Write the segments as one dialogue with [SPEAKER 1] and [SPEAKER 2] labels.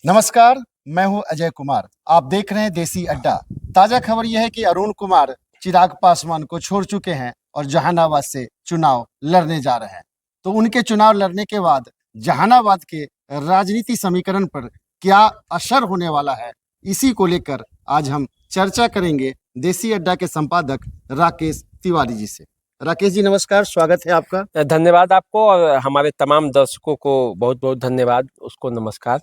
[SPEAKER 1] नमस्कार, मैं हूं अजय कुमार। आप देख रहे हैं देसी अड्डा। ताजा खबर यह है कि अरुण कुमार चिराग पासवान को छोड़ चुके हैं और जहानाबाद से चुनाव लड़ने जा रहे हैं। तो उनके चुनाव लड़ने के बाद जहानाबाद के राजनीति समीकरण पर क्या असर होने वाला है, इसी को लेकर आज हम चर्चा करेंगे देसी अड्डा के संपादक राकेश तिवारी जी से। राकेश जी नमस्कार, स्वागत है आपका।
[SPEAKER 2] धन्यवाद आपको और हमारे तमाम दर्शकों को बहुत बहुत धन्यवाद, उसको नमस्कार।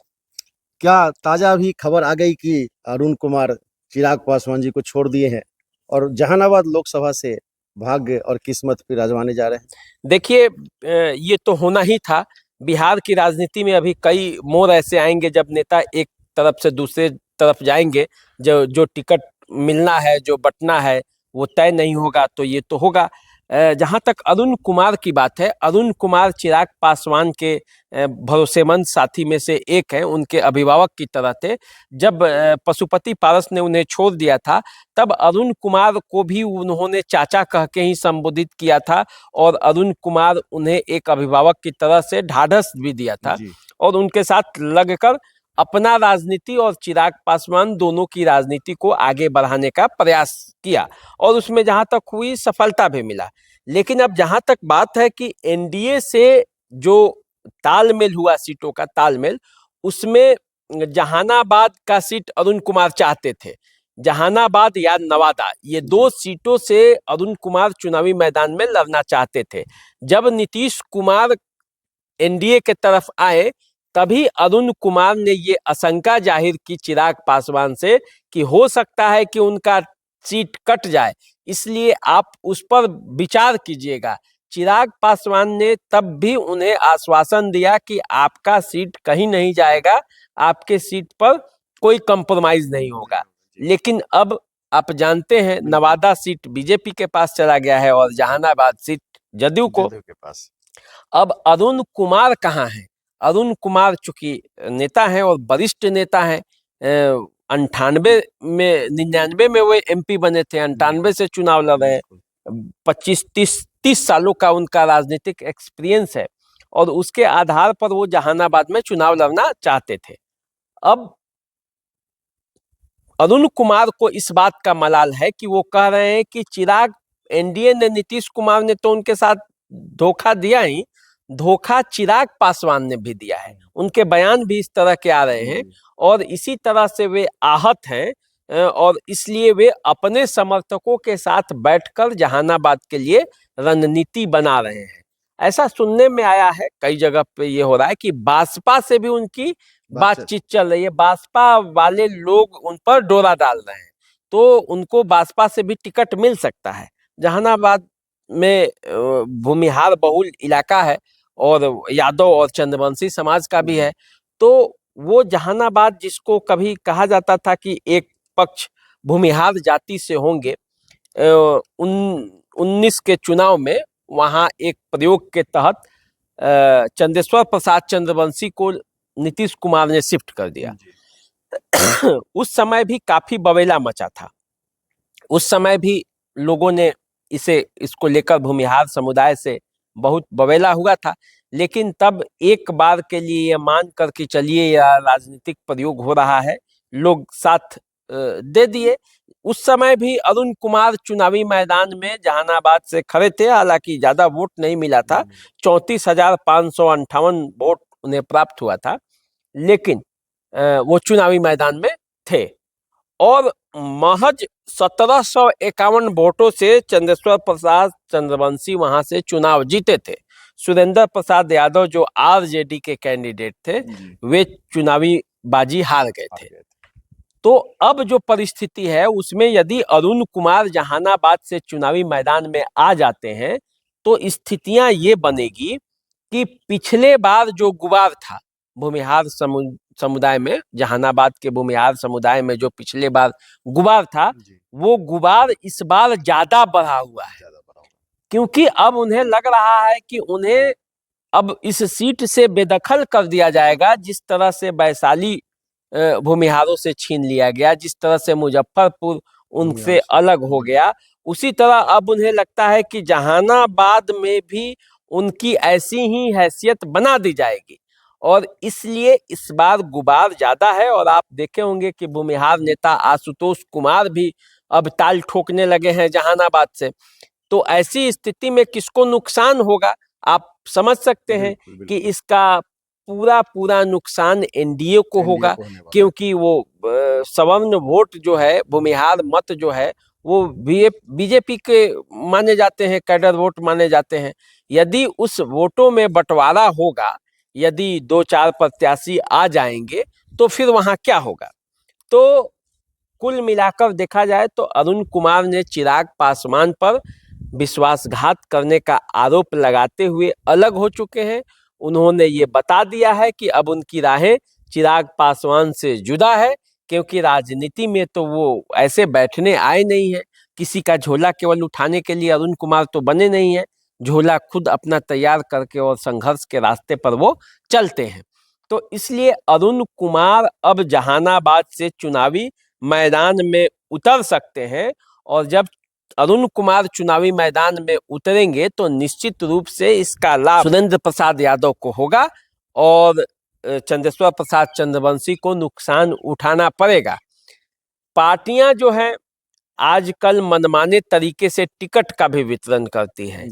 [SPEAKER 1] क्या ताजा अभी खबर आ गई कि अरुण कुमार चिराग पासवान जी को छोड़ दिए हैं और जहानाबाद लोकसभा से भाग्य और किस्मत पे आजमाने जा रहे हैं?
[SPEAKER 2] देखिए, ये तो होना ही था। बिहार की राजनीति में अभी कई मोड़ ऐसे आएंगे जब नेता एक तरफ से दूसरे तरफ जाएंगे। जो जो टिकट मिलना है, जो बंटना है, वो तय नहीं होगा तो ये तो होगा। जहाँ तक अरुण कुमार की बात है, अरुण कुमार चिराग पासवान के भरोसेमंद साथी में से एक है, उनके अभिभावक की तरह थे। जब पशुपति पारस ने उन्हें छोड़ दिया था, तब अरुण कुमार को भी उन्होंने चाचा कह के ही संबोधित किया था और अरुण कुमार उन्हें एक अभिभावक की तरह से ढाढ़स भी दिया था और उनके साथ लगकर अपना राजनीति और चिराग पासवान दोनों की राजनीति को आगे बढ़ाने का प्रयास किया और उसमें जहां तक हुई सफलता भी मिला। लेकिन अब जहां तक बात है कि एनडीए से जो तालमेल हुआ, सीटों का तालमेल, उसमें जहानाबाद का सीट अरुण कुमार चाहते थे। जहानाबाद या नवादा, ये दो सीटों से अरुण कुमार चुनावी मैदान में लड़ना चाहते थे। जब नीतीश कुमार एनडीए के तरफ आए, तभी अरुण कुमार ने ये आशंका जाहिर की चिराग पासवान से कि हो सकता है कि उनका सीट कट जाए, इसलिए आप उस पर विचार कीजिएगा। चिराग पासवान ने तब भी उन्हें आश्वासन दिया कि आपका सीट कहीं नहीं जाएगा, आपके सीट पर कोई कंप्रोमाइज नहीं होगा। लेकिन अब आप जानते हैं, नवादा सीट बीजेपी के पास चला गया है और जहानाबाद सीट जदयू के पास। अब अरुण कुमार कहाँ हैं? अरुण कुमार चूंकि नेता हैं और वरिष्ठ नेता हैं, 99 में वो एमपी बने थे, 98 से चुनाव लड़ रहे हैं, 25-30 सालों का उनका राजनीतिक एक्सपीरियंस है और उसके आधार पर वो जहानाबाद में चुनाव लड़ना चाहते थे। अब अरुण कुमार को इस बात का मलाल है कि वो कह रहे हैं कि चिराग, एनडीए ने, नीतीश कुमार ने तो उनके साथ धोखा दिया ही, धोखा चिराग पासवान ने भी दिया है। उनके बयान भी इस तरह के आ रहे हैं और इसी तरह से वे आहत हैं और इसलिए वे अपने समर्थकों के साथ बैठकर जहानाबाद के लिए रणनीति बना रहे हैं। ऐसा सुनने में आया है, कई जगह पे ये हो रहा है कि बासपा से भी उनकी बातचीत चल रही है। बासपा वाले लोग उन पर डोरा डाल रहे हैं, तो उनको बासपा से भी टिकट मिल सकता है। जहानाबाद में भूमिहार बहुल इलाका है और यादव और चंद्रवंशी समाज का भी है, तो वो जहानाबाद, जिसको कभी कहा जाता था कि एक पक्ष भूमिहार जाति से होंगे, 19 के चुनाव में वहां एक प्रयोग के तहत चंदेश्वर प्रसाद चंद्रवंशी को नीतीश कुमार ने शिफ्ट कर दिया। उस समय भी काफी बवेला मचा था। उस समय भी लोगों ने इसको लेकर भूमिहार समुदाय से बहुत बवेला हुआ था। लेकिन तब एक बार के लिए ये मान कर के चलिए या राजनीतिक प्रयोग हो रहा है, लोग साथ दे दिए। उस समय भी अरुण कुमार चुनावी मैदान में जहानाबाद से खड़े थे, हालांकि ज्यादा वोट नहीं मिला था, 34,558 वोट उन्हें प्राप्त हुआ था, लेकिन वो चुनावी मैदान में थे और महज 1751 वोटों से चंदेश्वर प्रसाद चंद्रवंशी वहां से चुनाव जीते थे। सुरेंद्र प्रसाद यादव जो आरजेडी के कैंडिडेट थे, वे चुनावी बाजी हार गए थे। तो अब जो परिस्थिति है उसमें यदि अरुण कुमार जहानाबाद से चुनावी मैदान में आ जाते हैं तो स्थितियां ये बनेगी कि पिछले बार जो गुबार था भूमिहार समुदाय में, जहानाबाद के भूमिहार समुदाय में जो पिछले बार गुबार था, वो गुबार इस बार ज्यादा बढ़ा हुआ है, क्योंकि अब उन्हें लग रहा है कि उन्हें अब इस सीट से बेदखल कर दिया जाएगा। जिस तरह से वैशाली भूमिहारों से छीन लिया गया, जिस तरह से मुजफ्फरपुर उनसे अलग हो गया, उसी तरह अब उन्हें लगता है कि जहानाबाद में भी उनकी ऐसी ही हैसियत बना दी जाएगी और इसलिए इस बार गुबार ज्यादा है। और आप देखे होंगे कि भूमिहार नेता आशुतोष कुमार भी अब ताल ठोकने लगे हैं जहानाबाद से। तो ऐसी स्थिति में किसको नुकसान होगा, आप समझ सकते हैं कि इसका पूरा पूरा नुकसान एनडीए को होगा, क्योंकि वो सवर्ण वोट जो है, भूमिहार मत जो है, वो बीजेपी के माने जाते हैं, कैडर वोट माने जाते हैं। यदि उस वोटों में बंटवारा होगा, यदि 2-4 प्रत्याशी आ जाएंगे, तो फिर वहां क्या होगा। तो कुल मिलाकर देखा जाए तो अरुण कुमार ने चिराग पासवान पर विश्वासघात करने का आरोप लगाते हुए अलग हो चुके हैं। उन्होंने ये बता दिया है कि अब उनकी राहें चिराग पासवान से जुदा है, क्योंकि राजनीति में तो वो ऐसे बैठने आए नहीं है। किसी का झोला केवल उठाने के लिए अरुण कुमार तो बने नहीं है, झोला खुद अपना तैयार करके और संघर्ष के रास्ते पर वो चलते हैं। तो इसलिए अरुण कुमार अब जहानाबाद से चुनावी मैदान में उतर सकते हैं। और जब अरुण कुमार चुनावी मैदान में उतरेंगे तो निश्चित रूप से इसका लाभ सुरेंद्र प्रसाद यादव को होगा और चंदेश्वर प्रसाद चंद्रवंशी को नुकसान उठाना पड़ेगा। पार्टियां जो हैं आजकल मनमाने तरीके से टिकट का भी वितरण करती हैं,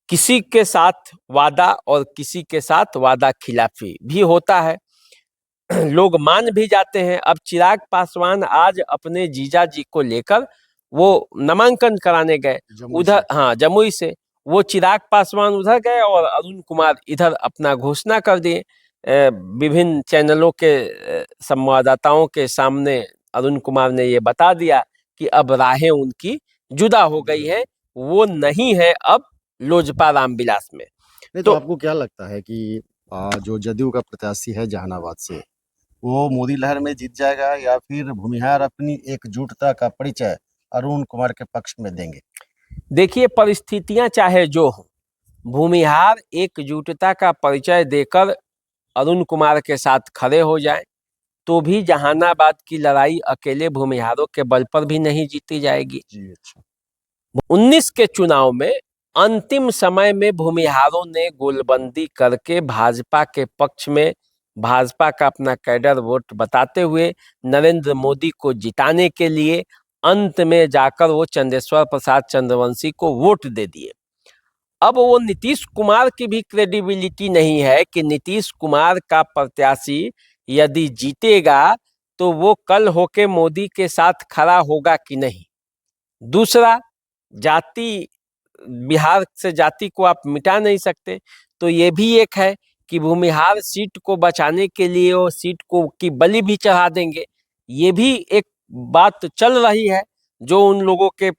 [SPEAKER 2] किसी के साथ वादा और किसी के साथ वादा खिलाफी भी होता है, लोग मान भी जाते हैं। अब चिराग पासवान आज अपने जीजा जी को लेकर वो नामांकन कराने गए उधर, हाँ जमुई से, वो चिराग पासवान उधर गए और अरुण कुमार इधर अपना घोषणा कर दिए। विभिन्न चैनलों के संवाददाताओं के सामने अरुण कुमार ने ये बता दिया कि अब राहें उनकी जुदा हो गई हैं, वो नहीं है अब लोजपा रामविलास में।
[SPEAKER 1] तो आपको क्या लगता है कि जो जदयू का प्रत्याशी है जहानाबाद से, वो मोदी लहर में जीत जाएगा या फिर भूमिहार अपनी एकजुटता का परिचय अरुण कुमार के पक्ष में देंगे?
[SPEAKER 2] देखिए, परिस्थितियां चाहे जो हो, भूमिहार एकजुटता का परिचय देकर अरुण कुमार के साथ खड़े हो जाए तो भी जहानाबाद की लड़ाई अकेले भूमिहारों के बल पर भी नहीं जीती जाएगी।
[SPEAKER 1] जी अच्छा।
[SPEAKER 2] 19 के चुनाव में अंतिम समय में भूमिहारों ने गोलबंदी करके भाजपा के पक्ष में भाजपा का अपना कैडर वोट बताते हुए नरेंद्र मोदी को जिताने के लिए अंत में जाकर वो चंदेश्वर प्रसाद चंद्रवंशी को वोट दे दिए। अब वो नीतीश कुमार की भी क्रेडिबिलिटी नहीं है कि नीतीश कुमार का प्रत्याशी यदि जीतेगा तो वो कल होके मोदी के साथ खड़ा होगा कि नहीं। दूसरा, जाति, बिहार से जाति को आप मिटा नहीं सकते, तो ये भी एक है कि भूमिहार सीट को बचाने के लिए वो सीट को की बलि भी चढ़ा देंगे। ये भी एक बात चल रही है, जो उन लोगों के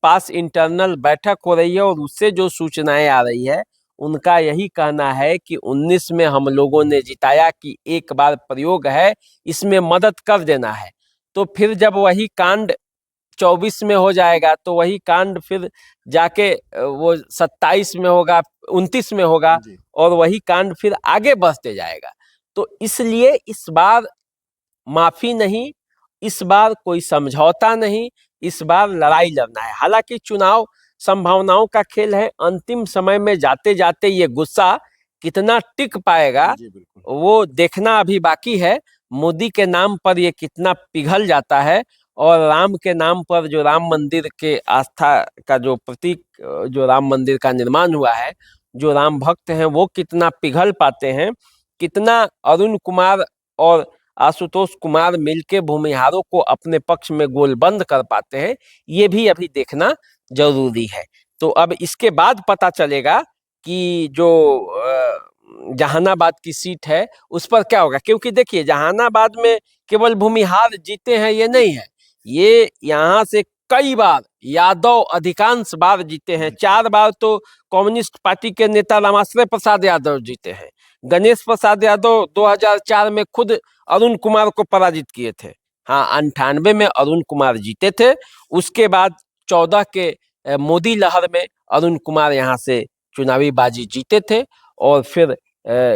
[SPEAKER 2] पास इंटरनल बैठक हो रही है और उससे जो सूचनाएं आ रही है, उनका यही कहना है कि 19 में हम लोगों ने जिताया कि एक बार प्रयोग है, इसमें मदद कर देना है। तो फिर जब वही कांड 24 में हो जाएगा तो वही कांड फिर जाके वो 27 में होगा, 29 में होगा और वही कांड फिर आगे बढ़ते जाएगा। तो इसलिए इस बार माफी नहीं, इस बार कोई समझौता नहीं, इस बार लड़ाई लड़ना है। हालांकि चुनाव संभावनाओं का खेल है, अंतिम समय में जाते जाते ये गुस्सा कितना टिक पाएगा वो देखना अभी बाकी है। मोदी के नाम पर ये कितना पिघल जाता है और राम के नाम पर जो राम मंदिर के आस्था का जो प्रतीक, जो राम मंदिर का निर्माण हुआ है, जो राम भक्त हैं वो कितना पिघल पाते हैं, कितना अरुण कुमार और आशुतोष कुमार मिलके भूमिहारों को अपने पक्ष में गोलबंद कर पाते हैं, ये भी अभी देखना जरूरी है। तो अब इसके बाद पता चलेगा कि जो जहानाबाद की सीट है उस पर क्या होगा। क्योंकि देखिए, जहानाबाद में केवल भूमिहार जीते हैं ये नहीं है, ये यहाँ से कई बार यादव अधिकांश बार जीते हैं। 4 बार तो कम्युनिस्ट पार्टी के नेता रामाश्रय प्रसाद यादव जीते हैं। गणेश प्रसाद यादव 2004 में खुद अरुण कुमार को पराजित किए थे। हाँ, 98 में अरुण कुमार जीते थे। उसके बाद 14 के मोदी लहर में अरुण कुमार यहाँ से चुनावी बाजी जीते थे और फिर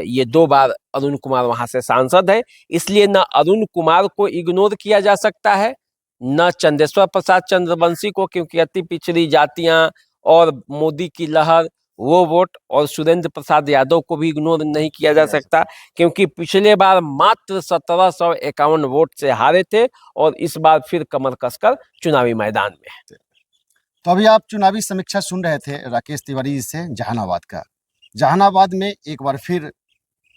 [SPEAKER 2] ये 2 बार अरुण कुमार वहां से सांसद है। इसलिए न अरुण कुमार को इग्नोर किया जा सकता है, न चंदेश्वर प्रसाद चंद्रवंशी को, क्योंकि अति पिछड़ी जातियां और मोदी की लहर वो वोट और सुरेंद्र प्रसाद यादव को भी इग्नोर नहीं किया जा सकता, क्योंकि पिछले बार मात्र 1751 वोट से हारे थे और इस बार फिर कमर कसकर चुनावी मैदान में है।
[SPEAKER 1] तो अभी आप चुनावी समीक्षा सुन रहे थे राकेश तिवारी जी से जहानाबाद का। जहानाबाद में एक बार फिर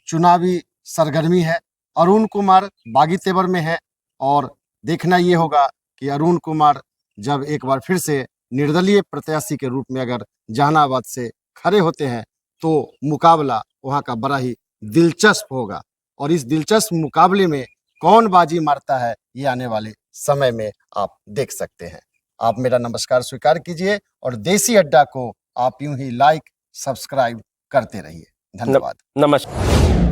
[SPEAKER 1] चुनावी सरगर्मी है। अरुण कुमार बागी तेवर में है और देखना ये होगा कि अरुण कुमार जब एक बार फिर से निर्दलीय प्रत्याशी के रूप में अगर जहानाबाद से खड़े होते हैं तो मुकाबला वहाँ का बड़ा ही दिलचस्प होगा। और इस दिलचस्प मुकाबले में कौन बाजी मारता है ये आने वाले समय में आप देख सकते हैं। आप मेरा नमस्कार स्वीकार कीजिए और देसी अड्डा को आप यूं ही लाइक सब्सक्राइब करते रहिए। धन्यवाद।
[SPEAKER 2] नमस्कार।